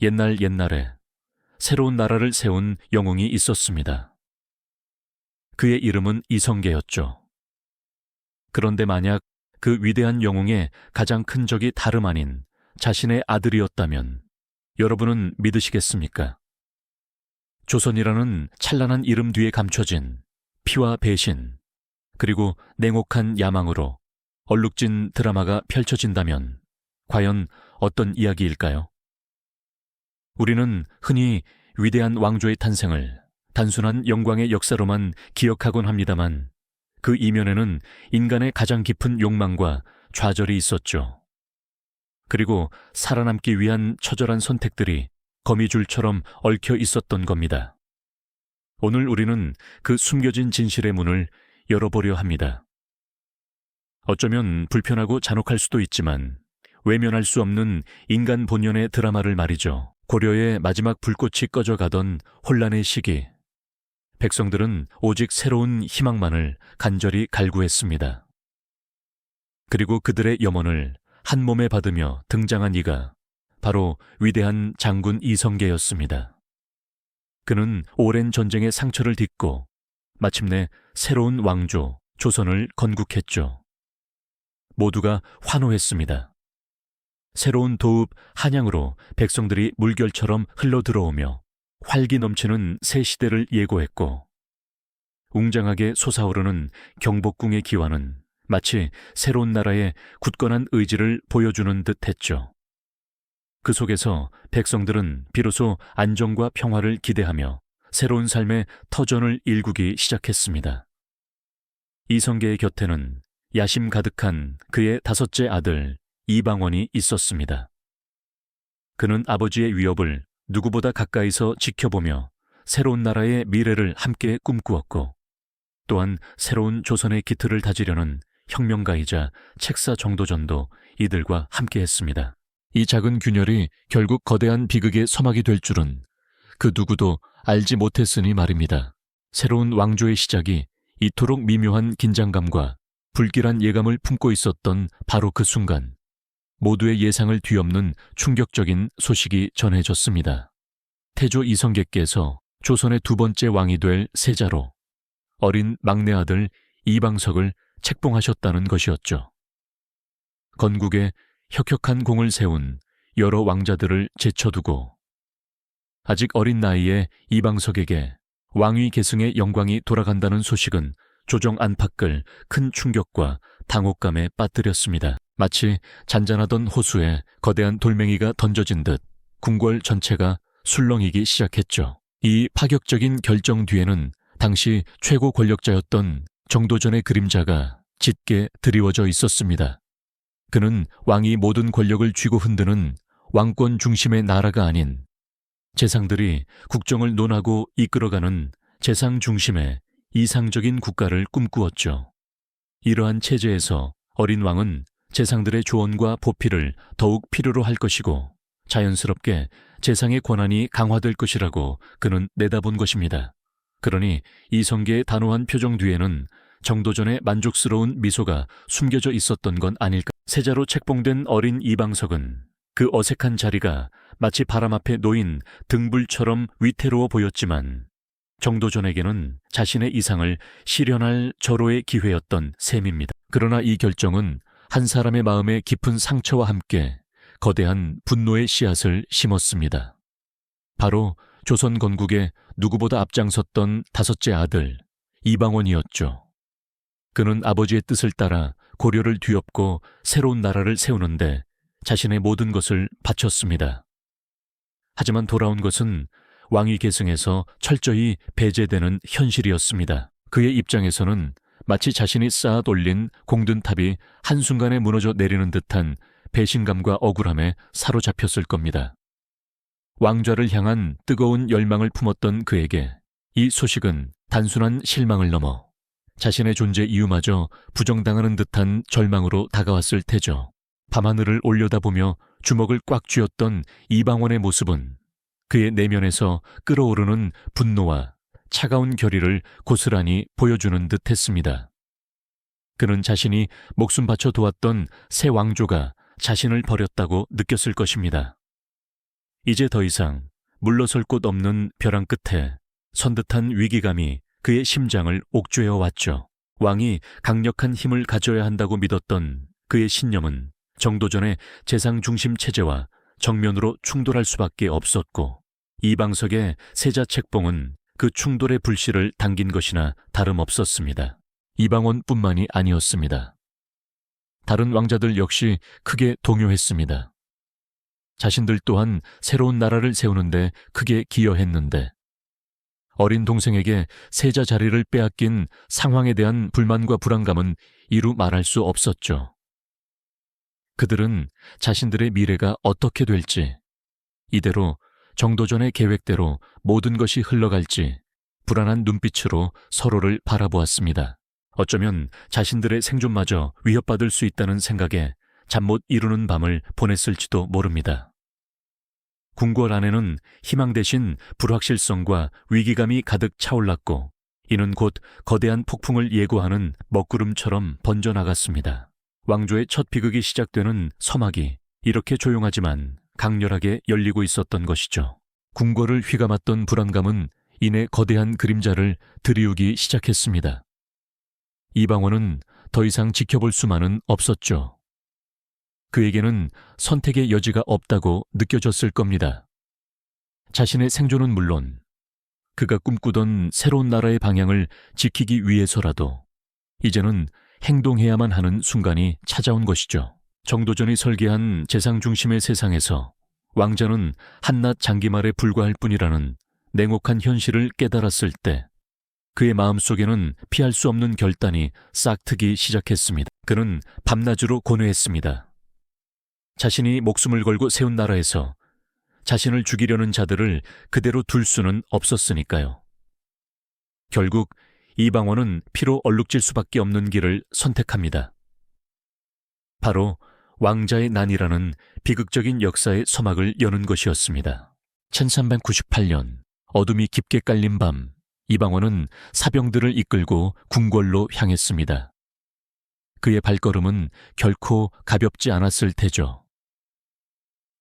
옛날에 새로운 나라를 세운 영웅이 있었습니다. 그의 이름은 이성계였죠. 그런데 만약 그 위대한 영웅의 가장 큰 적이 다름 아닌 자신의 아들이었다면 여러분은 믿으시겠습니까? 조선이라는 찬란한 이름 뒤에 감춰진 피와 배신, 그리고 냉혹한 야망으로 얼룩진 드라마가 펼쳐진다면 과연 어떤 이야기일까요? 우리는 흔히 위대한 왕조의 탄생을 단순한 영광의 역사로만 기억하곤 합니다만 그 이면에는 인간의 가장 깊은 욕망과 좌절이 있었죠. 그리고 살아남기 위한 처절한 선택들이 거미줄처럼 얽혀 있었던 겁니다. 오늘 우리는 그 숨겨진 진실의 문을 열어보려 합니다. 어쩌면 불편하고 잔혹할 수도 있지만 외면할 수 없는 인간 본연의 드라마를 말이죠. 고려의 마지막 불꽃이 꺼져가던 혼란의 시기, 백성들은 오직 새로운 희망만을 간절히 갈구했습니다. 그리고 그들의 염원을 한 몸에 받으며 등장한 이가 바로 위대한 장군 이성계였습니다. 그는 오랜 전쟁의 상처를 딛고 마침내 새로운 왕조, 조선을 건국했죠. 모두가 환호했습니다. 새로운 도읍 한양으로 백성들이 물결처럼 흘러들어오며 활기 넘치는 새 시대를 예고했고, 웅장하게 솟아오르는 경복궁의 기와는 마치 새로운 나라의 굳건한 의지를 보여주는 듯 했죠. 그 속에서 백성들은 비로소 안정과 평화를 기대하며 새로운 삶의 터전을 일구기 시작했습니다. 이성계의 곁에는 야심 가득한 그의 다섯째 아들 이방원이 있었습니다. 그는 아버지의 위협을 누구보다 가까이서 지켜보며 새로운 나라의 미래를 함께 꿈꾸었고, 또한 새로운 조선의 기틀을 다지려는 혁명가이자 책사 정도전도 이들과 함께했습니다. 이 작은 균열이 결국 거대한 비극의 서막이 될 줄은 그 누구도 알지 못했으니 말입니다. 새로운 왕조의 시작이 이토록 미묘한 긴장감과 불길한 예감을 품고 있었던 바로 그 순간, 모두의 예상을 뒤엎는 충격적인 소식이 전해졌습니다. 태조 이성계께서 조선의 두 번째 왕이 될 세자로 어린 막내 아들 이방석을 책봉하셨다는 것이었죠. 건국에 혁혁한 공을 세운 여러 왕자들을 제쳐두고 아직 어린 나이에 이방석에게 왕위 계승의 영광이 돌아간다는 소식은 조정 안팎을 큰 충격과 당혹감에 빠뜨렸습니다. 마치 잔잔하던 호수에 거대한 돌멩이가 던져진 듯 궁궐 전체가 술렁이기 시작했죠. 이 파격적인 결정 뒤에는 당시 최고 권력자였던 정도전의 그림자가 짙게 드리워져 있었습니다. 그는 왕이 모든 권력을 쥐고 흔드는 왕권 중심의 나라가 아닌 재상들이 국정을 논하고 이끌어가는 재상 중심의 이상적인 국가를 꿈꾸었죠. 이러한 체제에서 어린 왕은 재상들의 조언과 보필을 더욱 필요로 할 것이고 자연스럽게 재상의 권한이 강화될 것이라고 그는 내다본 것입니다. 그러니 이성계의 단호한 표정 뒤에는 정도전의 만족스러운 미소가 숨겨져 있었던 건 아닐까. 세자로 책봉된 어린 이방석은 그 어색한 자리가 마치 바람 앞에 놓인 등불처럼 위태로워 보였지만 정도전에게는 자신의 이상을 실현할 절호의 기회였던 셈입니다. 그러나 이 결정은 한 사람의 마음에 깊은 상처와 함께 거대한 분노의 씨앗을 심었습니다. 바로 조선 건국에 누구보다 앞장섰던 다섯째 아들 이방원이었죠. 그는 아버지의 뜻을 따라 고려를 뒤엎고 새로운 나라를 세우는데 자신의 모든 것을 바쳤습니다. 하지만 돌아온 것은 왕위 계승에서 철저히 배제되는 현실이었습니다. 그의 입장에서는 마치 자신이 쌓아 올린 공든탑이 한순간에 무너져 내리는 듯한 배신감과 억울함에 사로잡혔을 겁니다. 왕좌를 향한 뜨거운 열망을 품었던 그에게 이 소식은 단순한 실망을 넘어 자신의 존재 이유마저 부정당하는 듯한 절망으로 다가왔을 테죠. 밤하늘을 올려다보며 주먹을 꽉 쥐었던 이방원의 모습은 그의 내면에서 끓어오르는 분노와 차가운 결의를 고스란히 보여주는 듯 했습니다. 그는 자신이 목숨 바쳐 도왔던 새 왕조가 자신을 버렸다고 느꼈을 것입니다. 이제 더 이상 물러설 곳 없는 벼랑 끝에 선 듯한 위기감이 그의 심장을 옥죄어 왔죠. 왕이 강력한 힘을 가져야 한다고 믿었던 그의 신념은 정도전의 재상 중심 체제와 정면으로 충돌할 수밖에 없었고, 이방석의 세자 책봉은 그 충돌의 불씨를 당긴 것이나 다름없었습니다. 이방원뿐만이 아니었습니다. 다른 왕자들 역시 크게 동요했습니다. 자신들 또한 새로운 나라를 세우는데 크게 기여했는데, 어린 동생에게 세자 자리를 빼앗긴 상황에 대한 불만과 불안감은 이루 말할 수 없었죠. 그들은 자신들의 미래가 어떻게 될지, 이대로 정도전의 계획대로 모든 것이 흘러갈지 불안한 눈빛으로 서로를 바라보았습니다. 어쩌면 자신들의 생존마저 위협받을 수 있다는 생각에 잠 못 이루는 밤을 보냈을지도 모릅니다. 궁궐 안에는 희망 대신 불확실성과 위기감이 가득 차올랐고, 이는 곧 거대한 폭풍을 예고하는 먹구름처럼 번져나갔습니다. 왕조의 첫 비극이 시작되는 서막이 이렇게 조용하지만 강렬하게 열리고 있었던 것이죠. 궁궐을 휘감았던 불안감은 이내 거대한 그림자를 들이우기 시작했습니다. 이방원은 더 이상 지켜볼 수만은 없었죠. 그에게는 선택의 여지가 없다고 느껴졌을 겁니다. 자신의 생존은 물론 그가 꿈꾸던 새로운 나라의 방향을 지키기 위해서라도 이제는 행동해야만 하는 순간이 찾아온 것이죠. 정도전이 설계한 재상 중심의 세상에서 왕자는 한낱 장기말에 불과할 뿐이라는 냉혹한 현실을 깨달았을 때 그의 마음속에는 피할 수 없는 결단이 싹트기 시작했습니다. 그는 밤낮으로 고뇌했습니다. 자신이 목숨을 걸고 세운 나라에서 자신을 죽이려는 자들을 그대로 둘 수는 없었으니까요. 결국 이방원은 피로 얼룩질 수밖에 없는 길을 선택합니다. 바로 왕자의 난이라는 비극적인 역사의 서막을 여는 것이었습니다. 1398년 어둠이 깊게 깔린 밤, 이방원은 사병들을 이끌고 궁궐로 향했습니다. 그의 발걸음은 결코 가볍지 않았을 테죠.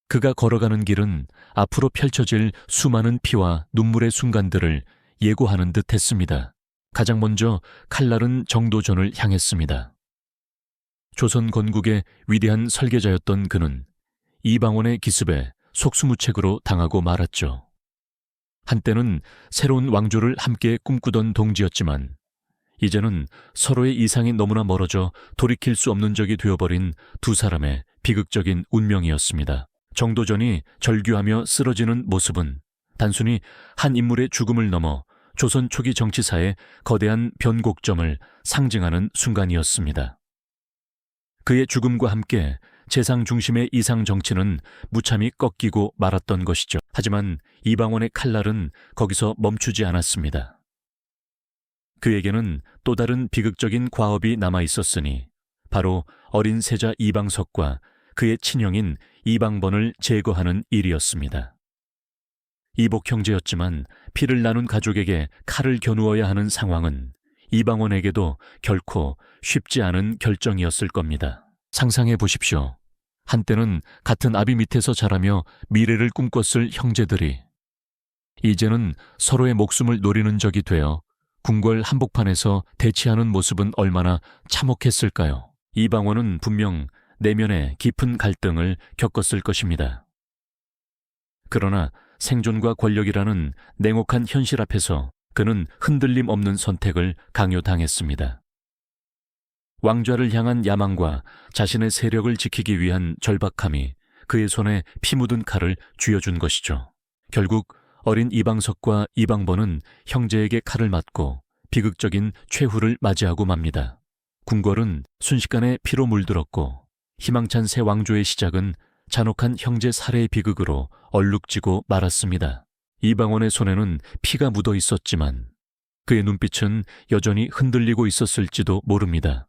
그가 걸어가는 길은 앞으로 펼쳐질 수많은 피와 눈물의 순간들을 예고하는 듯 했습니다. 가장 먼저 칼날은 정도전을 향했습니다. 조선 건국의 위대한 설계자였던 그는 이방원의 기습에 속수무책으로 당하고 말았죠. 한때는 새로운 왕조를 함께 꿈꾸던 동지였지만 이제는 서로의 이상이 너무나 멀어져 돌이킬 수 없는 적이 되어버린 두 사람의 비극적인 운명이었습니다. 정도전이 절규하며 쓰러지는 모습은 단순히 한 인물의 죽음을 넘어 조선 초기 정치사의 거대한 변곡점을 상징하는 순간이었습니다. 그의 죽음과 함께 재상 중심의 이상 정치는 무참히 꺾이고 말았던 것이죠. 하지만 이방원의 칼날은 거기서 멈추지 않았습니다. 그에게는 또 다른 비극적인 과업이 남아 있었으니 바로 어린 세자 이방석과 그의 친형인 이방번을 제거하는 일이었습니다. 이복 형제였지만 피를 나눈 가족에게 칼을 겨누어야 하는 상황은 이방원에게도 결코 쉽지 않은 결정이었을 겁니다. 상상해 보십시오. 한때는 같은 아비 밑에서 자라며 미래를 꿈꿨을 형제들이 이제는 서로의 목숨을 노리는 적이 되어 궁궐 한복판에서 대치하는 모습은 얼마나 참혹했을까요? 이방원은 분명 내면의 깊은 갈등을 겪었을 것입니다. 그러나 생존과 권력이라는 냉혹한 현실 앞에서 그는 흔들림 없는 선택을 강요당했습니다. 왕좌를 향한 야망과 자신의 세력을 지키기 위한 절박함이 그의 손에 피 묻은 칼을 쥐어준 것이죠. 결국 어린 이방석과 이방번은 형제에게 칼을 맞고 비극적인 최후를 맞이하고 맙니다. 궁궐은 순식간에 피로 물들었고 희망찬 새 왕조의 시작은 잔혹한 형제 살해의 비극으로 얼룩지고 말았습니다. 이방원의 손에는 피가 묻어 있었지만 그의 눈빛은 여전히 흔들리고 있었을지도 모릅니다.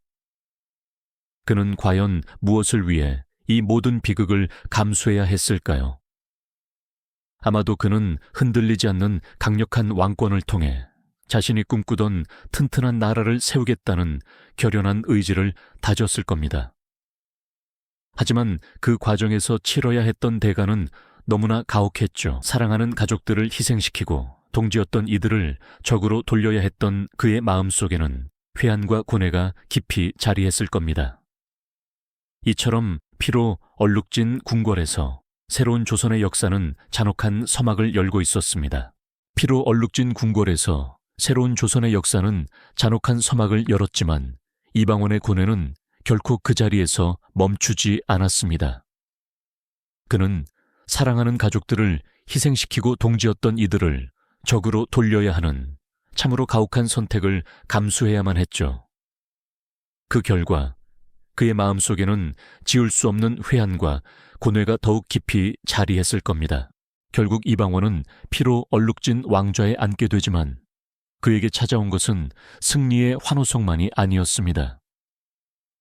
그는 과연 무엇을 위해 이 모든 비극을 감수해야 했을까요? 아마도 그는 흔들리지 않는 강력한 왕권을 통해 자신이 꿈꾸던 튼튼한 나라를 세우겠다는 결연한 의지를 다졌을 겁니다. 하지만 그 과정에서 치러야 했던 대가는 너무나 가혹했죠. 사랑하는 가족들을 희생시키고 동지였던 이들을 적으로 돌려야 했던 그의 마음속에는 회한과 고뇌가 깊이 자리했을 겁니다. 이처럼 피로 얼룩진 궁궐에서 새로운 조선의 역사는 잔혹한 서막을 열고 있었습니다. 피로 얼룩진 궁궐에서 새로운 조선의 역사는 잔혹한 서막을 열었지만 이방원의 고뇌는 결코 그 자리에서 멈추지 않았습니다. 그는 사랑하는 가족들을 희생시키고 동지였던 이들을 적으로 돌려야 하는 참으로 가혹한 선택을 감수해야만 했죠. 그 결과 그의 마음속에는 지울 수 없는 회한과 고뇌가 더욱 깊이 자리했을 겁니다. 결국 이방원은 피로 얼룩진 왕좌에 앉게 되지만 그에게 찾아온 것은 승리의 환호성만이 아니었습니다.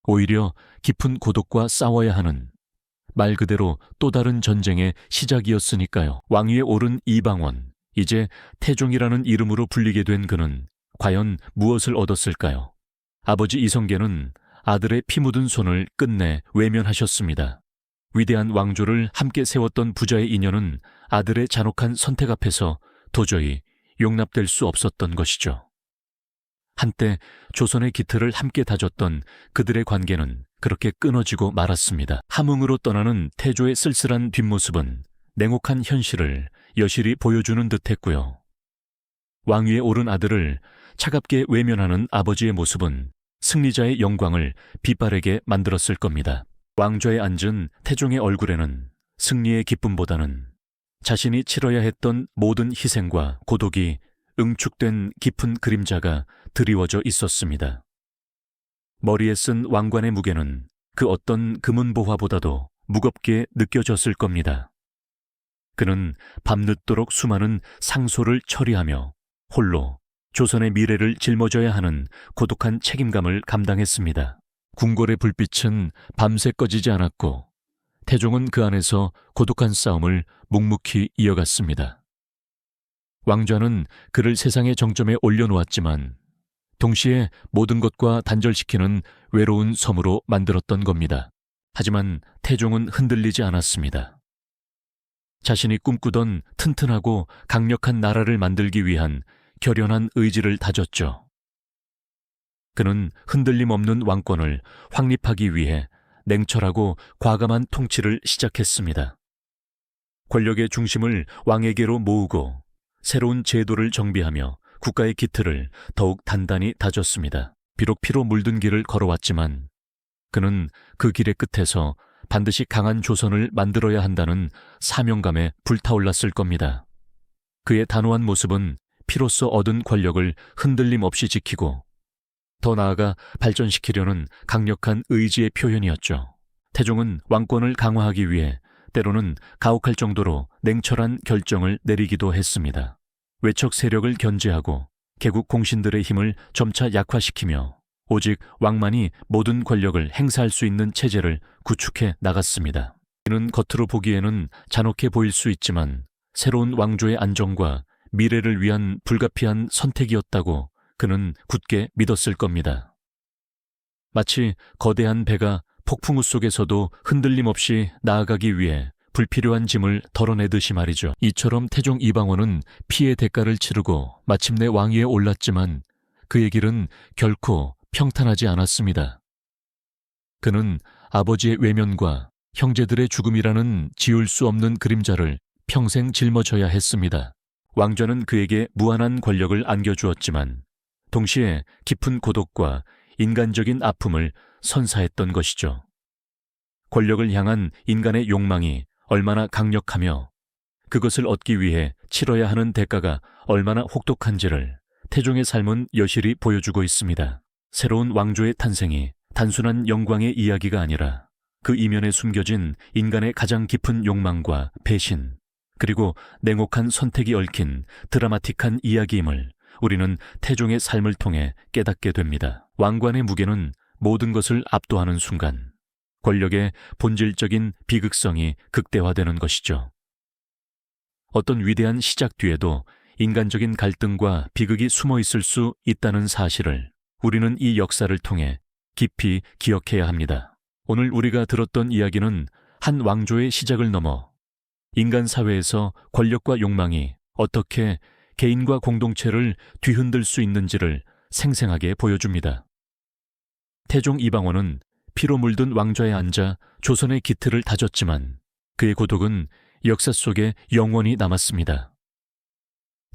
오히려 깊은 고독과 싸워야 하는 말 그대로 또 다른 전쟁의 시작이었으니까요. 왕위에 오른 이방원, 이제 태종이라는 이름으로 불리게 된 그는 과연 무엇을 얻었을까요? 아버지 이성계는 아들의 피 묻은 손을 끝내 외면하셨습니다. 위대한 왕조를 함께 세웠던 부자의 인연은 아들의 잔혹한 선택 앞에서 도저히 용납될 수 없었던 것이죠. 한때 조선의 기틀을 함께 다졌던 그들의 관계는 그렇게 끊어지고 말았습니다. 함흥으로 떠나는 태조의 쓸쓸한 뒷모습은 냉혹한 현실을 여실히 보여주는 듯했고요. 왕위에 오른 아들을 차갑게 외면하는 아버지의 모습은 승리자의 영광을 빛바래게 만들었을 겁니다. 왕좌에 앉은 태종의 얼굴에는 승리의 기쁨보다는 자신이 치러야 했던 모든 희생과 고독이 응축된 깊은 그림자가 드리워져 있었습니다. 머리에 쓴 왕관의 무게는 그 어떤 금은보화보다도 무겁게 느껴졌을 겁니다. 그는 밤늦도록 수많은 상소를 처리하며 홀로 조선의 미래를 짊어져야 하는 고독한 책임감을 감당했습니다. 궁궐의 불빛은 밤새 꺼지지 않았고 태종은 그 안에서 고독한 싸움을 묵묵히 이어갔습니다. 왕좌는 그를 세상의 정점에 올려놓았지만 동시에 모든 것과 단절시키는 외로운 섬으로 만들었던 겁니다. 하지만 태종은 흔들리지 않았습니다. 자신이 꿈꾸던 튼튼하고 강력한 나라를 만들기 위한 결연한 의지를 다졌죠. 그는 흔들림 없는 왕권을 확립하기 위해 냉철하고 과감한 통치를 시작했습니다. 권력의 중심을 왕에게로 모으고 새로운 제도를 정비하며 국가의 기틀을 더욱 단단히 다졌습니다. 비록 피로 물든 길을 걸어왔지만 그는 그 길의 끝에서 반드시 강한 조선을 만들어야 한다는 사명감에 불타올랐을 겁니다. 그의 단호한 모습은 피로써 얻은 권력을 흔들림 없이 지키고 더 나아가 발전시키려는 강력한 의지의 표현이었죠. 태종은 왕권을 강화하기 위해 때로는 가혹할 정도로 냉철한 결정을 내리기도 했습니다. 외척 세력을 견제하고 개국 공신들의 힘을 점차 약화시키며 오직 왕만이 모든 권력을 행사할 수 있는 체제를 구축해 나갔습니다. 이는 겉으로 보기에는 잔혹해 보일 수 있지만 새로운 왕조의 안정과 미래를 위한 불가피한 선택이었다고 그는 굳게 믿었을 겁니다. 마치 거대한 배가 폭풍우 속에서도 흔들림 없이 나아가기 위해 불필요한 짐을 덜어내듯이 말이죠. 이처럼 태종 이방원은 피의 대가를 치르고 마침내 왕위에 올랐지만 그의 길은 결코 평탄하지 않았습니다. 그는 아버지의 외면과 형제들의 죽음이라는 지울 수 없는 그림자를 평생 짊어져야 했습니다. 왕좌는 그에게 무한한 권력을 안겨주었지만 동시에 깊은 고독과 인간적인 아픔을 선사했던 것이죠. 권력을 향한 인간의 욕망이 얼마나 강력하며 그것을 얻기 위해 치러야 하는 대가가 얼마나 혹독한지를 태종의 삶은 여실히 보여주고 있습니다. 새로운 왕조의 탄생이 단순한 영광의 이야기가 아니라 그 이면에 숨겨진 인간의 가장 깊은 욕망과 배신, 그리고 냉혹한 선택이 얽힌 드라마틱한 이야기임을 우리는 태종의 삶을 통해 깨닫게 됩니다. 왕관의 무게는 모든 것을 압도하는 순간 권력의 본질적인 비극성이 극대화되는 것이죠. 어떤 위대한 시작 뒤에도 인간적인 갈등과 비극이 숨어 있을 수 있다는 사실을 우리는 이 역사를 통해 깊이 기억해야 합니다. 오늘 우리가 들었던 이야기는 한 왕조의 시작을 넘어 인간 사회에서 권력과 욕망이 어떻게 개인과 공동체를 뒤흔들 수 있는지를 생생하게 보여줍니다. 태종 이방원은 피로 물든 왕좌에 앉아 조선의 기틀을 다졌지만 그의 고독은 역사 속에 영원히 남았습니다.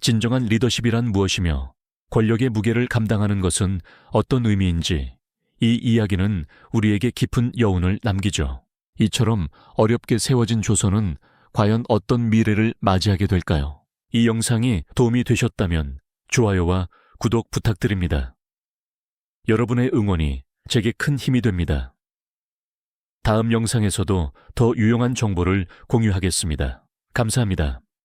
진정한 리더십이란 무엇이며 권력의 무게를 감당하는 것은 어떤 의미인지 이 이야기는 우리에게 깊은 여운을 남기죠. 이처럼 어렵게 세워진 조선은 과연 어떤 미래를 맞이하게 될까요? 이 영상이 도움이 되셨다면 좋아요와 구독 부탁드립니다. 여러분의 응원이 제게 큰 힘이 됩니다. 다음 영상에서도 더 유용한 정보를 공유하겠습니다. 감사합니다.